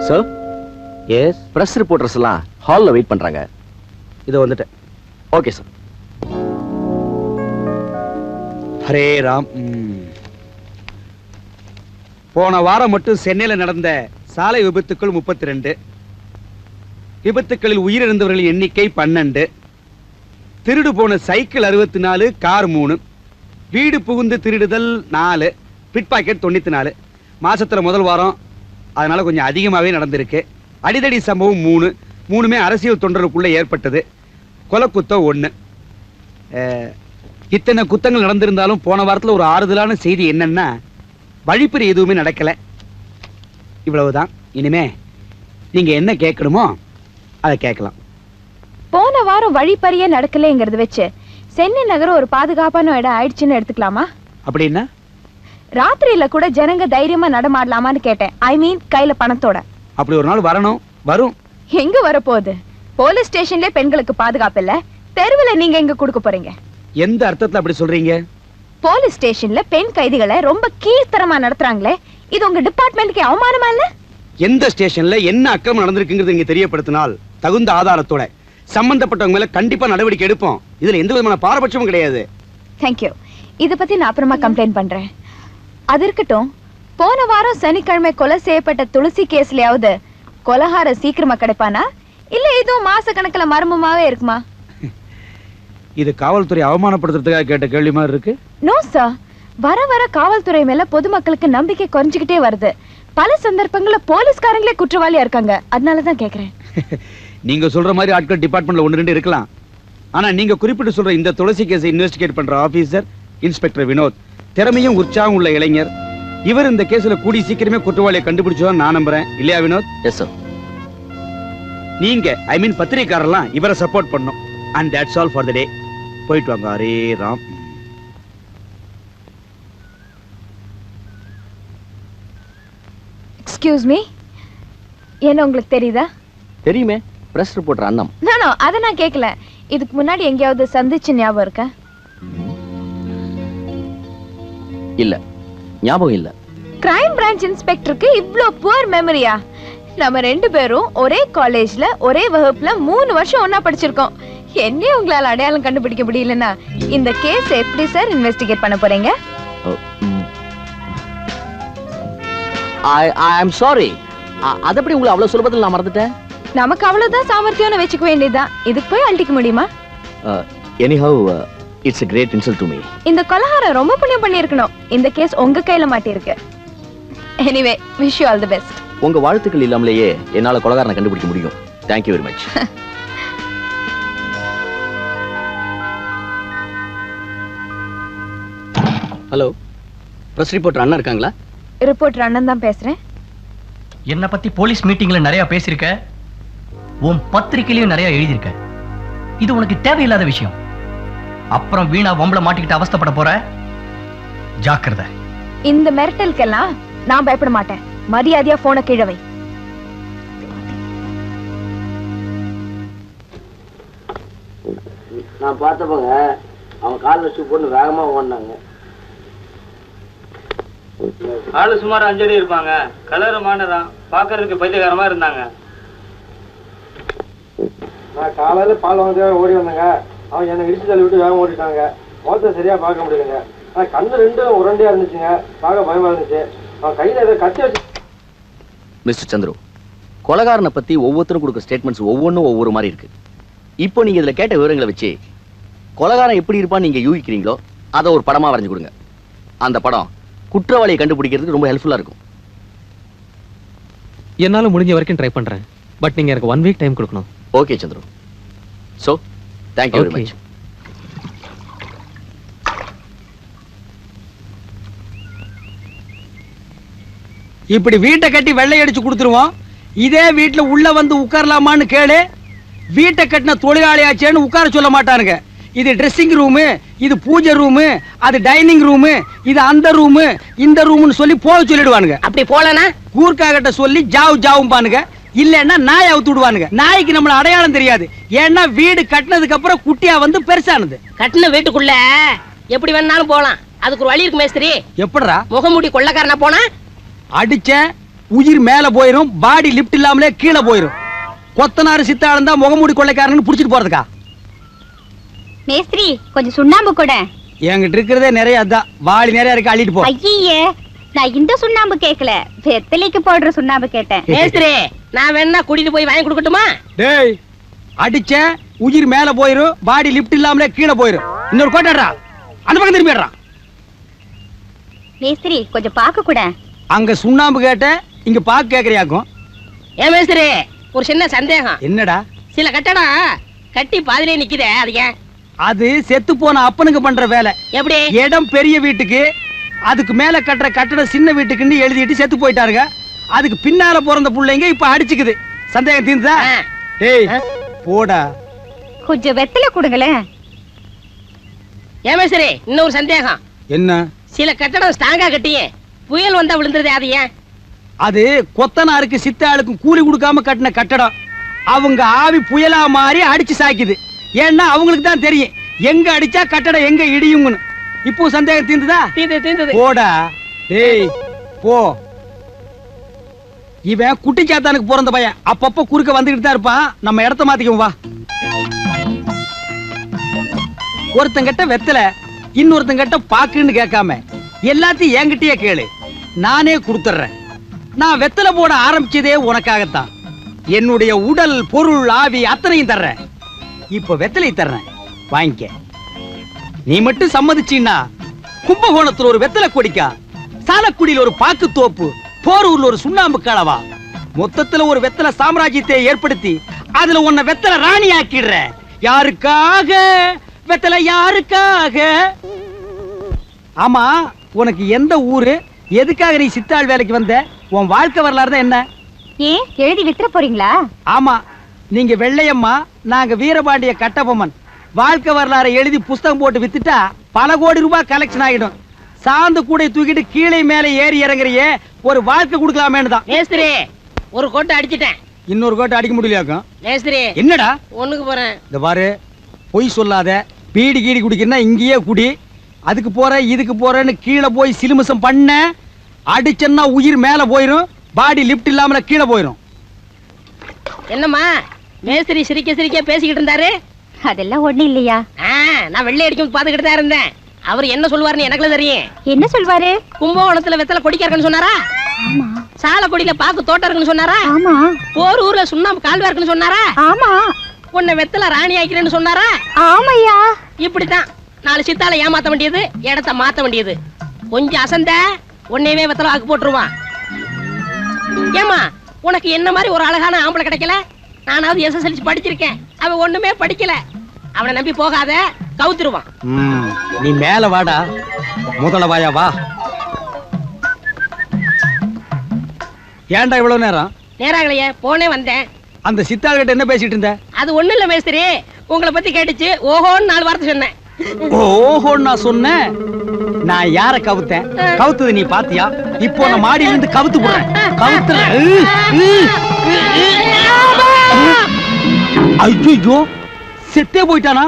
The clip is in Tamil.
சார் எஸ் பிரஸ் ரிப்போர்ட்டர்ஸ் எல்லாம் ஹால்ல வெயிட் பண்றாங்க. இது வந்துட்டேன். Okay sir. ஹரே ராம். போன வாரம் மட்டும் சென்னையில் நடந்த சாலை விபத்துக்கள் 32, விபத்துக்களில் உயிரிழந்தவர்களின் எண்ணிக்கை 12, திருடு போன சைக்கிள் 64, கார் 3, வீடு புகுந்து திருடுதல் 4, பிட் பாக்கெட் 94. மாசத்துல முதல் வாரம், அதனால கொஞ்சம் அதிகமாகவே நடந்திருக்கு. அடிதடி சம்பவம் 3, 3மே அரசியல் தொண்டர்களுக்குள்ள ஏற்பட்டது. கொலை குத்தம் 1. இத்தனை குத்தங்கள் நடந்திருந்தாலும் போன வாரத்தில் ஒரு ஆறுதலான செய்தி என்னன்னா வழிப்பறி எதுவுமே நடக்கல. இவ்வளவுதான். இனிமே நீங்க என்ன கேட்கணுமோ அதை கேட்கலாம். போன வாரம் வழிப்பறியே நடக்கலைங்கிறது வச்சு சென்னை நகரம் ஒரு பாதுகாப்பான இடம் ஆயிடுச்சுன்னு எடுத்துக்கலாமா? அப்படின்னா ராத்திரியில கூட ஜனங்க தைரியமா நடமாடலாமான்னு கேட்டேன். ஐ மீன் கையில பணத்தோட. அப்படி ஒரு நாள் வரணும். வரும். எங்க வரப்போகுது? போலீஸ் ஸ்டேஷன்ல பெண்களுக்கு பாதுகாப்பு இல்ல, தெருவுல நீங்க எங்க கொடுக்க போறீங்க? எந்த அர்த்தத்துல அப்படி சொல்றீங்க? போலீஸ் ஸ்டேஷன்ல பெண் கைதிகளை ரொம்ப கீழ்த்தரமா நடத்துறாங்களே, இது உங்க டிபார்ட்மெண்ட்க்கு அவமானமா இல்ல? எந்த ஸ்டேஷன்ல என்ன அக்கிரமம் நடந்திருக்குங்கிறது நீங்க தெரியப்படுத்தினால் தகுந்த ஆதாரத்தோட சம்பந்தப்பட்டவங்க மேல கண்டிப்பா நடவடிக்கை எடுப்போம். இதுல எந்த விதமான பாரபட்சமும் கிடையாது. தேங்க்யூ. இத பத்தி நான் அப்புறமா கம்ப்ளைண்ட் பண்றேன். அது இருக்கட்டும், போன வாரம் சனிக்கிழமை கொலை செய்யப்பட்ட துளசி கேஸ்லயாவது கொலகார சீக்கிரமா கிடைப்பானா, இல்ல இதுவும் மாச கணக்குல மர்மமாவே இருக்குமா? இது காவல்துறை அவமானப்படுத்துறதுக்காக கேட்ட கேள்வி மாதிரி இருக்கு. நோ சார், வர வர காவல்துறை மேல பொதுமக்களுக்கு நம்பிக்கை குறைஞ்சுக்கிட்டே வருது. பல சந்தர்ப்பங்கள்ல போலீஸ்காரங்களே குற்றவாளியா இருக்காங்க. அதனாலதான் கேக்குறேன். நீங்க சொல்ற மாதிரி ஆட்கள் டிபார்ட்மெண்ட்ல 1-2 இருக்கலாம். ஆனா நீங்க குறிப்பிட்டு சொல்ற இந்த துளசி கேஸை இன்வெஸ்டிகேட் பண்ற ஆபீசர் இன்ஸ்பெக்டர் வினோத் திறமையும் உற்சாகம் உள்ள இளைஞர். இவர் இந்த கேஸ்ல கூடி சீக்கிரமே குற்றவாளியை கண்டுபிடிச்சுதான் நான் நம்புறேன். இல்லையா வினோத்? Yes sir. நீங்க ஐ மீன் பத்திரிகையாளர்லாம் இவரை சப்போர்ட் பண்ணும். And that's all for the day. போயிட்டு வாங்க. ஹரே ராம். எக்ஸ்கியூஸ் மீ, என்ன உங்களுக்கு தெரியுதா? தெரியுமே, பிரஸ் ரிப்போர்ட்டர் அண்ணம். நானோ அதை நான் கேட்கல. இதுக்கு முன்னாடி எங்கேயாவது சந்திச்சு ஞாபகம் இருக்கா? இல்ல, ஞாபகம் இல்ல. கிரைம் பிரான்ச் இன்ஸ்பெக்டருக்கு இவ்ளோ புவர் மெமரியா? நம்ம 2 பேரும் ஒரே காலேஜ்ல ஒரே வகுப்புல 3 வருஷம் ஒன்னா படிச்சிருக்கோம். என்ன உங்களால அடையாளம் கண்டுபிடிக்க முடியலன்னா இந்த கேஸ் எப்படி சார் இன்வெஸ்டிகேட் பண்ண போறீங்க? ஐ அம் சாரி. அதப்படி உங்களை அவ்வளவு சுலபத்தில் நான் மறந்துட்டேன். நமக்கு அவ்வளவுதான் சாமர்த்தியம் வச்சுக்க வேண்டியதுதான். இதுக்கு போய் அழட்டிக்க முடியுமா? anyhow it's a great insult to me. இந்த கொலகாரம் ரொம்ப புண்ணியம் பண்ணியிருக்கணும். இந்த கேஸ் உங்க கையில மாட்டியிருக்கு. Anyway, wish you all the best. உங்க வாழ்த்துக்கள் இல்லாமலேயே என்னால கொலகாரனை கண்டுபிடிக்க முடியும். Thank you very much. Hello, press reporter அண்ணா இருக்காங்களா? ரிப்போர்ட்டர் அண்ணன் தான் பேசுறேன். என்ன பத்தி போலீஸ் மீட்டிங்ல நிறைய பேசியிருக்க, உன் பத்திரிகையிலயும் நிறைய எழுதியிருக்க. இது உனக்கு தேவையில்லாத விஷயம். அப்புறம் வீணா வம்பள மாட்டிக்கிட்டு அவஸ்தைப்பட போற. ஜாக்கிரதை. இந்த மிரட்டலுக்கெல்லாம் நான் பயப்பட மாட்டேன். மரியாதையா போனை கீழே வை. நான் பார்த்தப்பங்க அவன் காலில் ஷூ போட்டு வேகமா ஓடினாங்க. ஆளு சுமார் 5 அடி இருப்பாங்க. கலரு மானதான், பாக்குறதுக்கு பைத்தியகாரமா இருந்தாங்க. நான் காலையில பால் வாங்க ஓடி வந்தேங்க. அவன் என்னை இடிச்சு தள்ளி விட்டு வேகம் ஓடிட்டாங்க. முகத்தை சரியா பார்க்க முடியலங்க. ஆனா கண்ணு 2 உரண்டியா இருந்துச்சுங்க. பார்க்க பயமா இருந்துச்சு. அவன் கையில ஏதோ கத்தி வச்சு. மிஸ்டர் சந்துரு, கொலகாரனை பத்தி ஒவ்வொருத்தரும் கொடுக்க ஸ்டேட்மெண்ட்ஸ் ஒவ்வொன்றும் ஒவ்வொரு மாதிரி இருக்கு. இப்போ நீங்க இதுல கேட்ட விவரங்களை வச்சு கொலகாரன் எப்படி இருப்பான்னு நீங்க யூகிக்கிறீங்களோ அதை ஒரு படமா வரைஞ்சு கொடுங்க. அந்த படம் குற்றவாளியை கண்டுபிடிக்கிறதுக்கு ரொம்ப ஹெல்ப்ஃபுல்லா இருக்கும். என்னால முடிஞ்ச வரைக்கும் ட்ரை பண்றேன். பட் நீங்க எனக்கு 1 வீக் டைம் கொடுக்கணும். Okay Chandru. So thank you very much. இப்படி வீட்டை கட்டி வெள்ளை அடிச்சு கொடுத்துருவோம். இதே வீட்டுல உள்ள வந்து உட்காரலாமான்னு கேளு. வீட்டை கட்டின தொழிலாளியாச்சேன்னு உட்கார சொல்ல மாட்டானுங்க. இது ட்ரெஸ்ஸிங் ரூமு, இது பூஜை ரூமு, அது டைனிங் ரூமு, இது அந்த ரூமு, இந்த ரூம்னு சொல்லி போக சொல்லிடுவானுங்க. அப்படி போலனா கூர்க்காகிட்ட சொல்லி ஜாவும் பானுங்க. இல்லன்னா நாய் அவுத்து விடுவானுங்க. நாய்க்கு நம்மள அடையாளம் தெரியாது. ஏன்னா வீடு கட்டினதுக்கு அப்புறம் குட்டியா வந்து பெருசானது. கட்டின வீட்டுக்குள்ள எப்படி வேணாலும் போலாம். அதுக்கு ஒரு வழி இருக்கு மேஸ்திரி. எப்படிடா? முகமூடி கொள்ளக்காரனா போனா அடிச்ச உயிர் மேல போயிரும், பாடி லிப்ட் இல்லாமலே கீழே போயிரும். கொத்தனாரு சித்தாளம் தான் முகமூடி கொள்ளைக்காரன்னு புடிச்சிட்டு போறதுக்கா? மேஸ்திரி கொஞ்சம் சுண்ணாம்பு கூட. என்கிட்ட இருக்கிறதே நிறைய, அதான் வாளி நிறைய இருக்கு, அள்ளிட்டு போ. ஐயே, நான் இந்த சுண்ணாம்பு கேக்கல, வெத்தலைக்கு போடுற சுண்ணாம்பு கேட்டேன். மேஸ்திரி நான் வேணா கூட்டிட்டு போய் வாங்கி கொடுக்கட்டுமா? டேய், அடிச்ச உயிர் மேல போயிரும், பாடி லிப்ட் இல்லாமலே கீழே போயிரும். இன்னொரு கோட்டாடுறா, அந்த பக்கம் திரும்பிடுறா. மேஸ்திரி கொஞ்சம் பாக்க கூட. அங்க சுண்ணாம்பு கேட்ட, இங்க பாக்கு கேக்குறியாக்கும். ஏன் மேஸ்திரி ஒரு சின்ன சந்தேகம். என்னடா? சில கட்டடம் கட்டி பாதிலே நிக்குதே, அது ஏன்? அது செத்து போன அப்பனுக்கு பண்ற வேலை. எப்படி? இடம் பெரிய வீட்டுக்கு, அதுக்கு மேல கட்டுற கட்டடம் சின்ன வீட்டுக்குன்னு எழுதிட்டு செத்து போயிட்டாருங்க. அதுக்கு பின்னால பிறந்த புள்ளைங்க இப்ப அடிச்சுக்குது. சந்தேகம் தீர்ந்தா? ஏய் போடா. கொஞ்சம் வெத்தலை கொடுங்களேன். ஏன் மேஸ்திரி இன்னொரு சந்தேகம். என்ன? சில கட்டடம் ஸ்ட்ராங்கா கட்டியே புயல் வந்தா விழுந்துருதே, அது ஏன்? அது கொத்தனாருக்கு சித்தாளுக்கும் கூலி கொடுக்காம கட்டின கட்டடம். அவங்க ஆவி புயலா மாறி அடிச்சு சாய்க்குது. ஏன்னா அவங்களுக்கு தான் தெரியும் எங்க அடிச்சா கட்டடம் எங்க இடியும்னு. இப்போ சந்தேகம் தீர்ந்ததா? தீர்ந்தது. போடா. ஏய் போ. இவன் குட்டிச்சாத்தானுக்கு பிறந்த பையன், அப்பப்ப குறுக்க வந்துகிட்டு தான் இருப்பான். நம்ம இடத்த மாத்திக்குவோம் வா. ஒருத்தங்கிட்ட வெத்தல, இன்னொருத்தங்கிட்ட பாக்குன்னு கேட்காம எல்லாத்தையும் என்கிட்டயே கேளு, நானே கொடுத்துறேன். நான் வெத்தலை போட ஆரம்பிச்சதே உனக்காகத்தான். என்னுடைய உடல் பொருள் ஆவி அத்தனையும் தர்றேன். இப்ப வெத்தலை தர்றேன், வாங்கிக்க. நீ மட்டும் சம்மதிச்சீன்னா கும்பகோணத்துல ஒரு வெத்தலை கொடிக்கா, சாலக்குடியில் ஒரு பாக்கு தோப்பு, போரூர்ல ஒரு சுண்ணாம்பு காலவா, மொத்தத்துல ஒரு வெத்தலை சாம்ராஜ்யத்தை ஏற்படுத்தி அதுல உன்னை வெத்தலை ராணி ஆக்கிடுற. யாருக்காக வெத்தலை, யாருக்காக? ஆமா, உனக்கு எந்த ஊரு, எதுக்காக நீ சித்தாள் வேலைக்கு வந்த, உன் வாழ்க்கை வரலாறு தான் என்ன? ஏன் எழுதி வித்துற போறீங்களா? ஆமா, நீங்க வெள்ளையம்மா, நாங்க வீரபாண்டிய கட்டபொம்மன். வாழ்க்கை வரலாறு எழுதி புஸ்தகம் போட்டு வித்துட்டா பல கோடி ரூபாய் கலெக்ஷன் ஆகிடும். சாந்து கூட தூக்கிட்டு கீழே மேல ஏறி இறங்குறியே, ஒரு வாழ்க்கை கொடுக்கலாமேன்னு தான். மேஸ்திரி ஒரு கோட்டை அடிச்சிட்டேன். இன்னொரு கோட்டை அடிக்க முடியலையாக்கும். மேஸ்திரி என்னடா? ஒண்ணுக்கு போறேன். இந்த பாரு, பொய் சொல்லாத. பீடி கீடி குடிக்கிறனா இங்கேயே குடி. அதுக்கு போற இதுக்கு போறேன்னு கீழே போய் சிலுமிசம் பண்ண, அடிச்சன்னா உயிர் மேல போயிரும், பாடி லிப்ட் இல்லாமல கீழே போயிரும். என்னம்மா மேஸ்திரி சிரிக்க சிரிக்க பேசிக்கிட்டு இருந்தாரு? அதெல்லாம் ஒண்ணு இல்லையா. நான் வெள்ளை அடிக்கும் பாத்துக்கிட்டு தான் இருந்தேன். அவர் என்ன சொல்லுவாருன்னு எனக்குல தெரியும். என்ன சொல்வாரு? கும்பகோணத்துல வெத்தலை கொடிக்க இருக்குன்னு சொன்னாரா? ஆமா. சாலக்குடியில பாக்கு தோட்டம் இருக்குன்னு சொன்னாரா? ஆமா. போர் ஊர்ல சுண்ணாம்பு கால்வா இருக்குன்னு சொன்னாரா? ஆமா. உன்னை வெத்தலை ராணி ஆக்கிறேன்னு சொன்னாரா? ஆமையா. இப்படித்தான் 4 சித்தால ஏமாத்த வேண்டியது, இடத்த மாத்த வேண்டியது. கொஞ்சம் அசந்த உன்னையவே வெத்தலை ஆக்கு போட்டுருவான். ஏமா உனக்கு என்ன மாதிரி ஒரு அழகான ஆம்பளை கிடைக்கல? நானாவது SSLC படிச்சிருக்கேன், அவன் ஒண்ணுமே படிக்கல. அவனை நம்பி போகாத, கவுத்துருவான். நீ மேல வாடா, முதல்ல வாயா வா. ஏன்டா இவ்வளவு நேரம்? நேராகலையே, போனே வந்தேன். அந்த சித்தாள் கிட்ட என்ன பேசிட்டு இருந்த? அது ஒண்ணு இல்ல மேஸ்திரி, உங்களை பத்தி கேட்டுச்சு, ஓஹோன்னு 4 வார்த்தை சொன்னேன். ஓஹோ நான் சொன்னேன். நான் யார கவுத்தேன்? கவுத்தது நீ பாத்தியா? இப்போ நான் மாடியில இருந்து கவுத்து போடுறேன். கவுத்துறேன். ஐயோ, செத்தே போயிட்டானா?